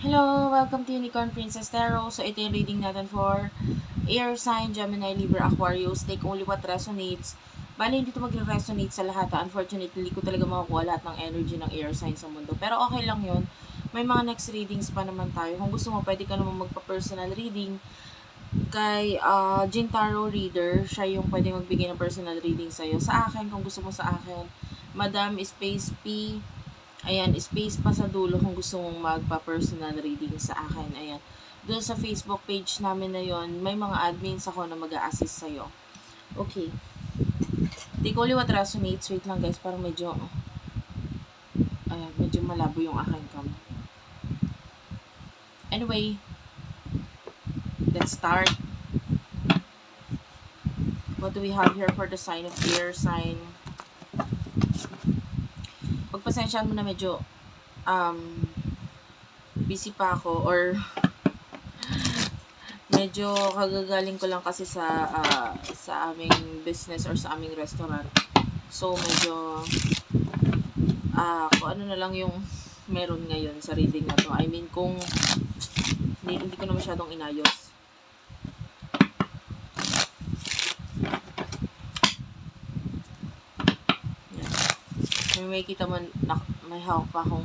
Hello! Welcome to Unicorn Princess Tarot. So, ito yung reading natin for Air Sign, Gemini, Libra, Aquarius. Take only what resonates. Bali, hindi ito mag-resonate sa lahat. Unfortunately, hindi ko talaga makukuha lahat ng energy ng air sign sa mundo. Pero okay lang yun. May mga next readings pa naman tayo. Kung gusto mo, pwede ka naman magpa-personal reading kay Jin Tarot Reader. Siya yung pwede magbigay ng personal reading sa'yo. Sa akin, kung gusto mo sa akin, Madam Space P. Ayan, space pa sa dulo kung gusto mong magpa-personal reading sa akin. Ayan. Doon sa Facebook page namin na yon, may mga admins ako na mag-a-assist sa'yo. Okay. Take only what resonates. Wait lang guys, parang medyo malabo yung aking cam. Anyway, let's start. What do we have here for the sign of air sign? Pagpasensyaan mo na medyo busy pa ako or medyo kagagaling ko lang kasi sa aming business or sa aming restaurant. So medyo kung ano na lang yung meron ngayon sa reading na to. I mean kung hindi ko na masyadong inayos. Yan. May kita man may hawak pa akong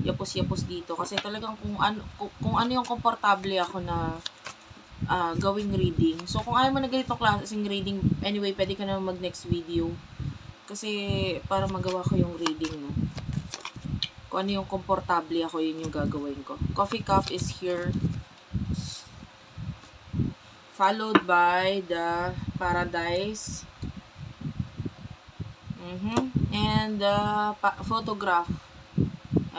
yapos-yapos dito kasi talagang kung ano yung komportable ako na gawing reading. So kung ayaw mo na ganitong klaseng reading, anyway, pwede ka na mag next video. Kasi para magawa ko yung reading, no. Kung ano yung komportable ako, yun yung gagawin ko. Coffee cup is here. Followed by the paradise. And the photograph.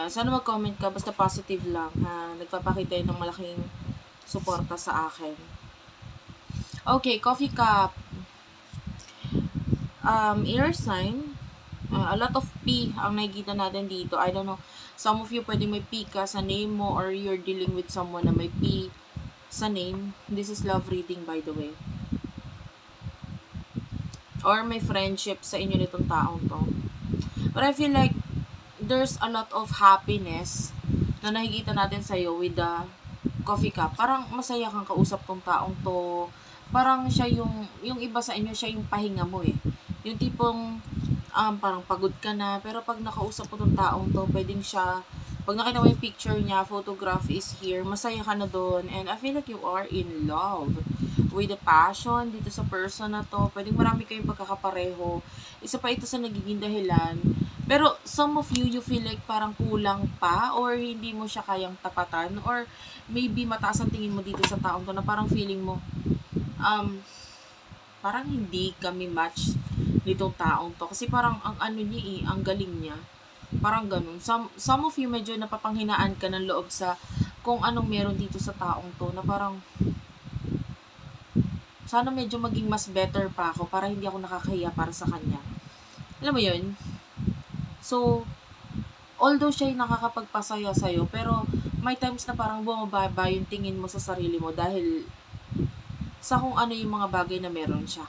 Sana mag-comment ka, basta positive lang, ha. Nagpapakita yun ng malaking suporta sa akin. Okay, coffee cup. Air sign. A lot of P ang nakikita natin dito. I don't know. Some of you pwede may P ka sa name mo or you're dealing with someone na may P sa name. This is love reading, by the way. Or may friendship sa inyo nitong taong to. But I feel like there's a lot of happiness na nakikita natin sa'yo with the coffee cup. Parang masaya kang kausap tong taong to. Parang siya yung iba sa inyo, siya yung pahinga mo eh. Yung tipong parang pagod ka na, pero pag nakausap mo tong taong to, pwedeng siya, pag nakita mo yung picture niya, photograph is here, masaya ka na doon, and I feel like you are in love with the passion dito sa person na to. Pwedeng marami kayong pagkakapareho. Isa pa ito sa nagiging dahilan. Pero some of you feel like parang kulang pa or hindi mo siya kayang tapatan or maybe mataas ang tingin mo dito sa taong to na parang feeling mo parang hindi kami match nitong taong to. Kasi parang ang ano niya ang galing niya. Parang ganun. Some of you medyo napapanghinaan ka ng loob sa kung anong meron dito sa taong to na parang sana medyo maging mas better pa ako para hindi ako nakakahiya para sa kanya. Alam mo yun? So, although siya yung nakakapagpasaya sa'yo, pero may times na parang bumababa yung tingin mo sa sarili mo dahil sa kung ano yung mga bagay na meron siya.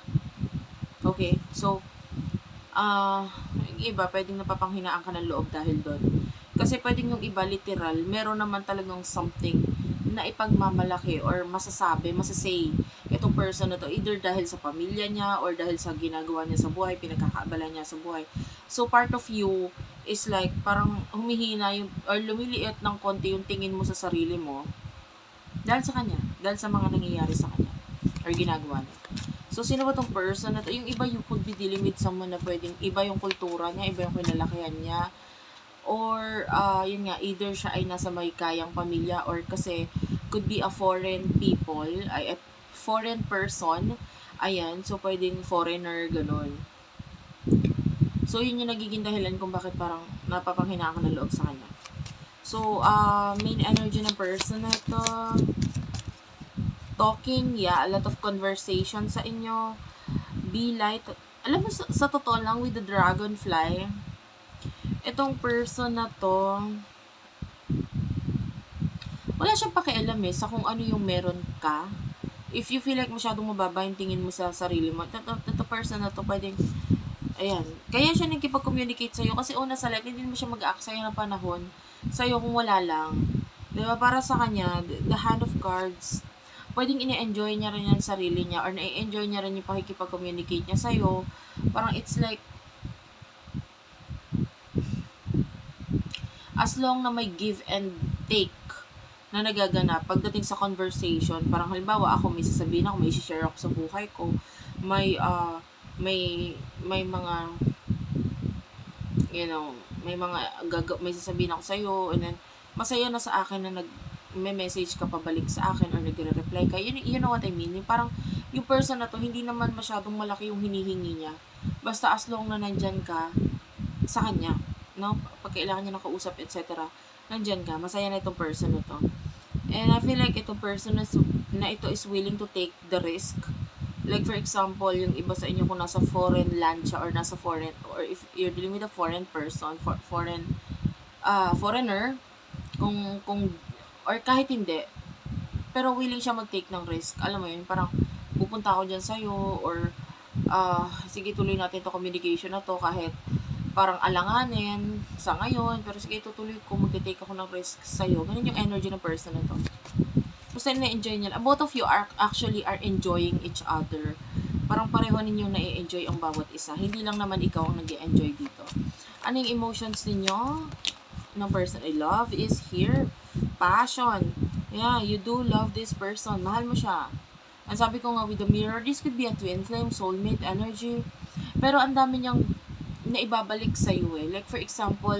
Okay? So, yung iba, pwedeng napapanghinaan ka ng loob dahil doon. Kasi pwedeng yung iba, literal, meron naman talagang something na ipagmamalaki or masasay itong person na to, either dahil sa pamilya niya or dahil sa ginagawa niya sa buhay, pinagkakaabala niya sa buhay. So, part of you is like, parang humihina yung, or lumiliit ng konti yung tingin mo sa sarili mo dahil sa kanya, dahil sa mga nangyayari sa kanya or ginagawa niya. So, sino ba tong person na to? Yung iba, you could be dealing with someone na pwedeng iba yung kultura niya, iba yung kinalakihan niya, or yun nga, either siya ay nasa may kayang pamilya or kasi could be a foreign people, ay a foreign person, ayan, so pwedeng foreigner, ganun. So, yun yung nagiging dahilan kung bakit parang napapanghinaan ka ng loob sa kanya. So, main energy ng person na to, talking, a lot of conversation sa inyo, be light. Alam mo, sa totoo lang, with the dragonfly, itong person na to, wala siyang pakialam sa kung ano yung meron ka. If you feel like masyadong mababa yung tingin mo sa sarili mo, ito person na to, pwedeng, ayan, kaya siya nagkipag-communicate sa'yo kasi una sa lahat, hindi mo siya mag-aaksaya ng panahon sa'yo kung wala lang. Diba? Para sa kanya, the hand of cards, pwedeng ini-enjoy niya rin yung sarili niya or na-enjoy niya rin yung pakikipag-communicate niya sa'yo. Parang it's like, as long na may give and take na nagaganap pagdating sa conversation, parang halimbawa ako may sasabihin ako, may share ako sa buhay ko, may may mga may mga may sasabihin ako sa iyo, and then masaya na sa akin na may message ka pabalik sa akin or nagre-reply ka. You know what I mean? Yung parang yung person na to hindi naman masyadong malaki yung hinihingi niya. Basta as long na nandyan ka sa kanya, no? Pag kailangan niya nakausap, etc. Nandyan ka, masaya na itong person na to. And I feel like itong person na ito is willing to take the risk. Like for example, yung iba sa inyo kung nasa foreign land siya or nasa foreign, or if you're dealing with a foreign person, foreigner, kung or kahit hindi, pero willing siya mag-take ng risk. Alam mo yun, parang pupunta ako dyan sa'yo, or sige tuloy natin to communication na to kahit parang alanganin sa ngayon, pero sige tutuloy ko, mag-take ako ng risk sa'yo. Ganun yung energy ng person na to. Basta na-enjoy niya. Both of you are enjoying each other. Parang pareho ninyong na-enjoy ang bawat isa. Hindi lang naman ikaw ang nag-enjoy dito. Ano yung emotions ninyo ng person? Love is here. Passion. Yeah, you do love this person. Mahal mo siya. Ang sabi ko nga with the mirror, this could be a twin flame, soulmate energy. Pero ang dami niyang naibabalik sa iyo eh. Like for example,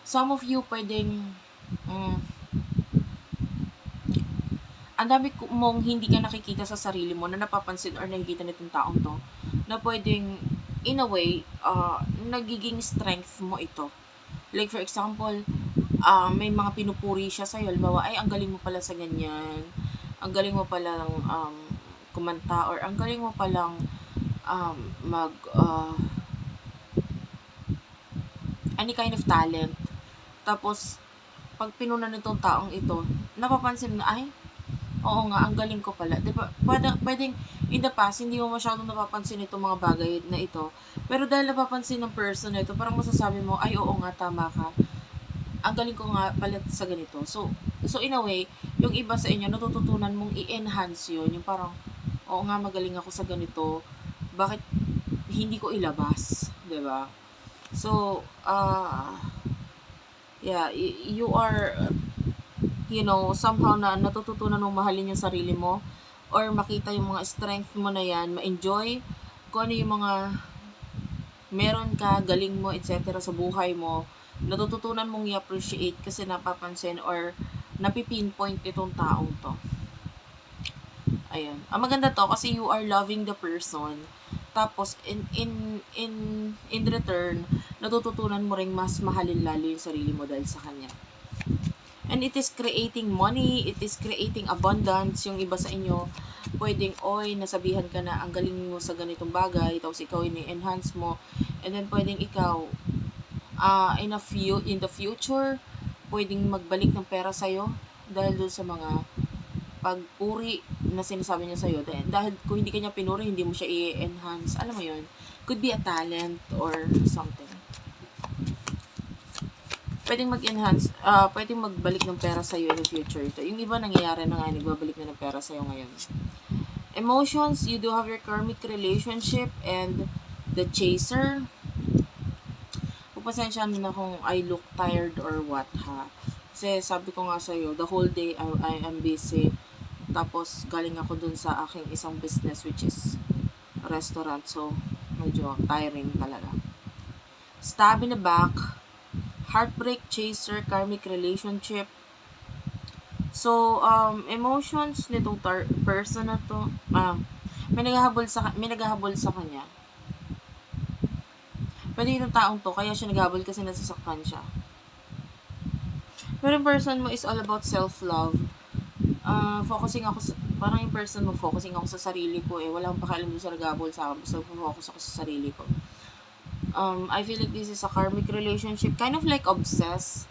some of you pwedeng ang dami mong hindi ka nakikita sa sarili mo na napapansin or nakikita nitong taong to na pwedeng in a way nagiging strength mo ito. Like for example, may mga pinupuri siya sa'yo. Halimbawa, ay ang galing mo pala sa ganyan, ang galing mo palang kumanta, or ang galing mo palang any kind of talent. Tapos pag pinunan nitong taong ito, napapansin na ay oo nga, ang galing ko pala. Diba? Pwedeng in the past, hindi mo masyadong napapansin itong mga bagay na ito. Pero dahil napapansin ng person na ito, parang masasabi mo, ay oo nga, tama ka. Ang galing ko nga pala sa ganito. So in a way, yung iba sa inyo, natututunan mong i-enhance yun. Yung parang, oo nga, magaling ako sa ganito. Bakit hindi ko ilabas? Diba? So, yeah, you are somehow na natututunan mong mahalin yung sarili mo or makita yung mga strength mo na yan, ma-enjoy kung ano yung mga meron ka, galing mo, etc. sa buhay mo, natututunan mong i-appreciate kasi napapansin or napipinpoint itong taong to. Ayan. Ang maganda to kasi you are loving the person. Tapos, in return, natututunan mo ring mas mahalin lalo yung sarili mo dahil sa kanya. And it is creating money, it is creating abundance. Yung iba sa inyo, pwedeng, nasabihan ka na ang galing mo sa ganitong bagay, tapos ikaw ini-enhance mo. And then, pwedeng ikaw, in the future, pwedeng magbalik ng pera sa'yo dahil doon sa mga pagpuri na sinasabi niya sa'yo. Dahil kung hindi ka niya pinuri, hindi mo siya i-enhance. Alam mo yun? Could be a talent or something. Pwedeng mag-enhance, pwedeng magbalik ng pera sa'yo in the future. Ito. Yung iba nangyayari na nga, nagbabalik na ng pera sa'yo ngayon. Emotions, you do have your karmic relationship and the chaser. Pasensya na kung I look tired or what, ha. Kasi sabi ko nga sa'yo, the whole day I am busy. Tapos galing ako dun sa aking isang business which is restaurant. So, medyo tiring talaga. Stab in the back. Heartbreak, chaser, karmic relationship. So, emotions nitong person na to, may naghahabol sa kanya. Pwede yung taong to, kaya siya naghahabol kasi nasasaktan siya. Pero yung person mo is all about self-love. Focusing ako parang yung person mo, focusing ako sa sarili ko wala akong pakialam doon sa naghahabol sa akin. So, focus ako sa sarili ko. I feel like this is a karmic relationship. Kind of like obsessed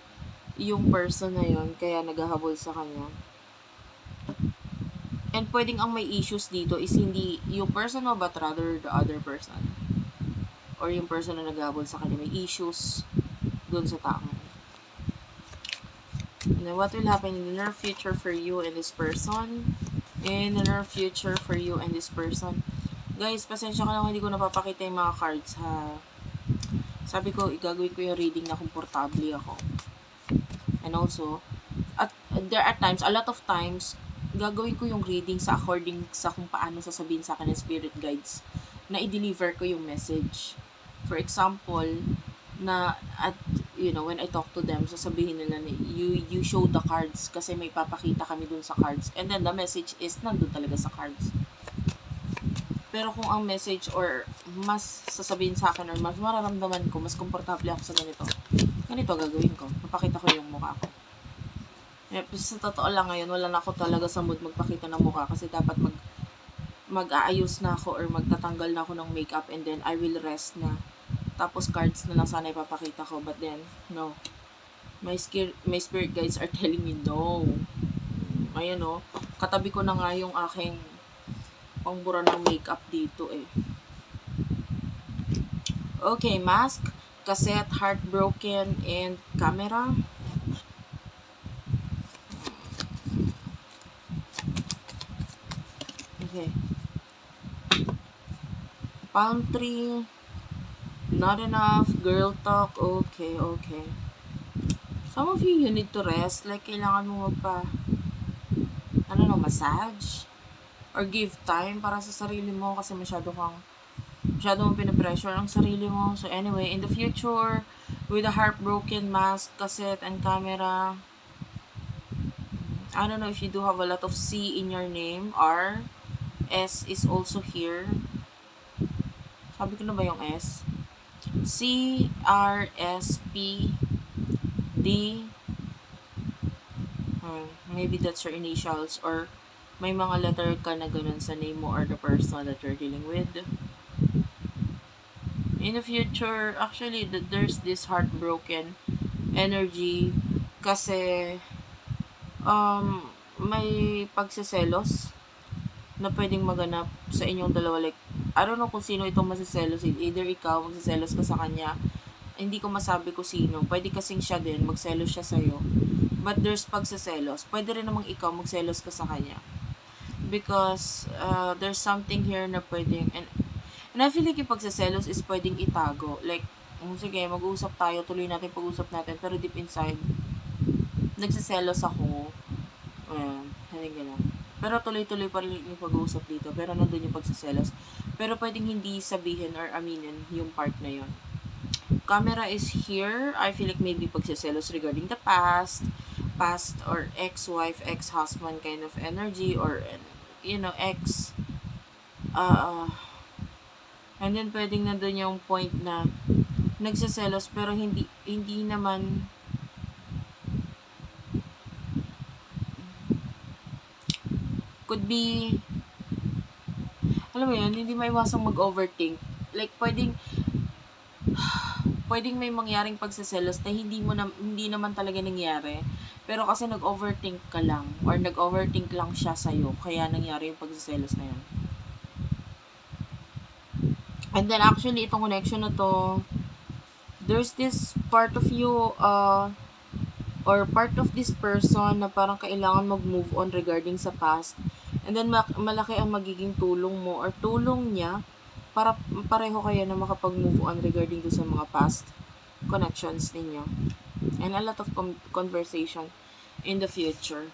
yung person na yun, kaya naghahabol sa kanya. And pwedeng ang may issues dito is hindi yung person mo, but rather the other person. Or yung person na naghahabol sa kanya may issues dun sa tao. And then what will happen in the near future for you and this person? In the near future for you and this person. Guys, pasensya ka lang hindi ko napapakita yung mga cards ha. Sabi ko, igagawin ko yung reading na komportable ako. And also, there are times, a lot of times, gagawin ko yung reading sa according sa kung paano sasabihin sa akin ng spirit guides na i-deliver ko yung message. For example, na at when I talk to them, sasabihin nila na you show the cards kasi may papakita kami dun sa cards. And then the message is nandun talaga sa cards. Pero kung ang message or mas sasabihin sa akin or mas mararamdaman ko, mas komportable ako sa ganito gagawin ko. Papakita ko yung mukha ko. Sa totoo lang ngayon, wala na ako talaga sa mood magpakita ng mukha kasi dapat mag-aayos na ako or magtatanggal na ako ng makeup and then I will rest na. Tapos cards na lang sana ipapakita ko. But then, no. My spirit guides are telling me no. Ayun o. Katabi ko na nga yung aking pangbura ng makeup dito eh. Okay, mask, cassette, heartbroken, and camera. Okay. Palm tree. Not enough. Girl talk. Okay. Some of you need to rest. Like, kailangan mo massage. Or give time para sa sarili mo kasi masyado mong pinapressure ang sarili mo. So anyway, in the future, with a heartbroken mask, cassette, and camera, I don't know if you do have a lot of C in your name. R. S is also here. Sabi ko na ba yung S? C, R, S, P, D. Maybe that's your initials or may mga letter ka na ganun sa name mo or the person that you're dealing with. In the future, actually, there's this heartbroken energy kasi may pagsiselos na pwedeng maganap sa inyong dalawa. Like, I don't know kung sino itong masiselos. Either ikaw, magsiselos ka sa kanya. Hindi ko masabi ko sino. Pwede kasing siya din, magselos siya sa'yo. But there's pagsiselos. Pwede rin namang ikaw, magselos ka sa kanya. Because there's something here na pwedeng, and I feel like yung pagsiselos is pwedeng itago. Like, sige, mag-uusap tayo, tuloy natin pag-usap natin, pero deep inside, nagsiselos ako. Hindi gano'n. Pero tuloy-tuloy pa rin yung pag-uusap dito, pero nandun yung pagsiselos. Pero pwedeng hindi sabihin or aminin yung part na yun. Camera is here. I feel like maybe pagsiselos regarding the past or ex-wife, ex-husband kind of energy, or ex, and then pwedeng nandun yung point na nagsiselos pero hindi naman could be, alam mo yun, hindi maiwasang mag-overthink. Like, pwedeng may mangyaring pagsiselos na hindi naman talaga nangyari. Pero kasi nag-overthink ka lang or nag-overthink lang siya sa'yo, kaya nangyari yung pagsiselos na yun. And then actually, itong connection na to, there's this part of you, or part of this person na parang kailangan mag-move on regarding sa past. And then malaki ang magiging tulong mo or tulong niya para pareho kayo na makapag-move on regarding do sa mga past connections ninyo. And a lot of conversation in the future.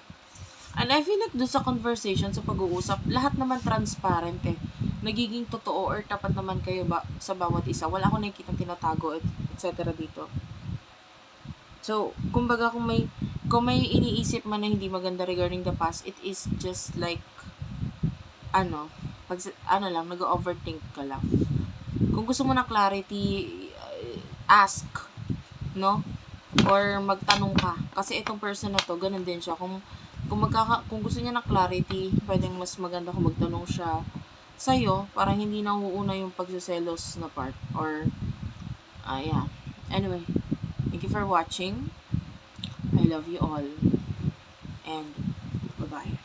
And I feel like do sa conversation, sa pag-uusap, lahat naman transparent eh. Nagiging totoo or tapat naman kayo sa bawat isa. Wala akong nakikitang tinatago, etc. dito. So, kumbaga kung may iniisip man na hindi maganda regarding the past, it is just like nag-overthink ka lang. Kung gusto mo na clarity, ask, no? Or magtanong ka. Kasi itong person na to, ganun din siya. Kung gusto niya ng clarity, pwedeng mas maganda kung magtanong siya sa'yo para hindi nauuna yung pagsiselos na part. Or, yeah. Anyway, thank you for watching. I love you all. And, bye-bye.